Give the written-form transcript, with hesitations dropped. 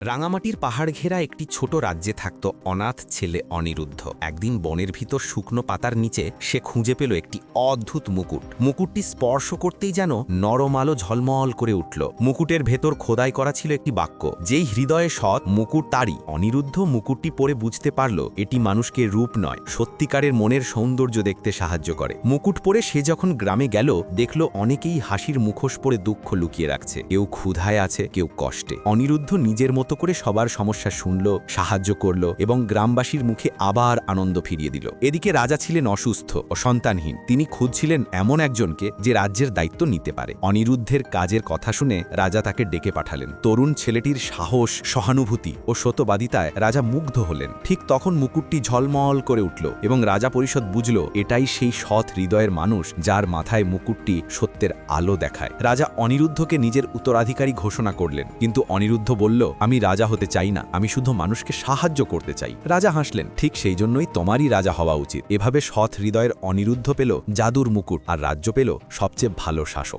রাঙামাটির পাহাড় ঘেরা একটি ছোট রাজ্যে থাকত অনাথ ছেলে অনিরুদ্ধ। একদিন বনের ভিতর শুকনো পাতার নিচে সে খুঁজে পেল একটি অদ্ভুত মুকুট। মুকুটটি স্পর্শ করতেই যেন নরম আলো ঝলমল করে উঠল। মুকুটের ভেতর খোদাই করা ছিল একটি বাক্য, যেই হৃদয়ে সৎ মুকুট তারই। অনিরুদ্ধ মুকুটটি পরে বুঝতে পারল এটি মানুষকে রূপ নয়, সত্যিকারের মনের সৌন্দর্য দেখতে সাহায্য করে। মুকুট পরে সে যখন গ্রামে গেল, দেখল অনেকেই হাসির মুখোশ পরে দুঃখ লুকিয়ে রাখছে। কেউ ক্ষুধায় আছে, কেউ কষ্টে। অনিরুদ্ধ নিজের মতো করে সবার সমস্যা শুনল, সাহায্য করল এবং গ্রামবাসীর মুখে আবার আনন্দ ফিরিয়ে দিল। এদিকে রাজা ছিলেন অসুস্থ ও সন্তানহীন। তিনি খুঁজছিলেন এমন একজনকে যে রাজ্যের দায়িত্ব নিতে পারে। অনিরুদ্ধের কাজের কথা শুনে রাজা তাকে ডেকে পাঠালেন। তরুণ ছেলেটির সাহস, সহানুভূতি ও সত্যবাদিতায় রাজা মুগ্ধ হলেন। ঠিক তখন মুকুটটি ঝলমল করে উঠল এবং রাজা পরিষদ বুঝল এটাই সেই সৎ হৃদয়ের মানুষ যার মাথায় মুকুটটি সত্যের আলো দেখায়। রাজা অনিরুদ্ধকে নিজের উত্তরাধিকারী ঘোষণা করলেন, কিন্তু অনিরুদ্ধ বলল, আমি রাজা হতে চাই না, আমি শুধু মানুষকে সাহায্য করতে চাই। রাজা হাসলেন, ঠিক সেই জন্যই তোমারই রাজা হওয়া উচিত। এভাবে সৎ হৃদয়ের অনিরুদ্ধ পেল জাদুর মুকুট আর রাজ্য পেল সবচেয়ে ভালো শাসক।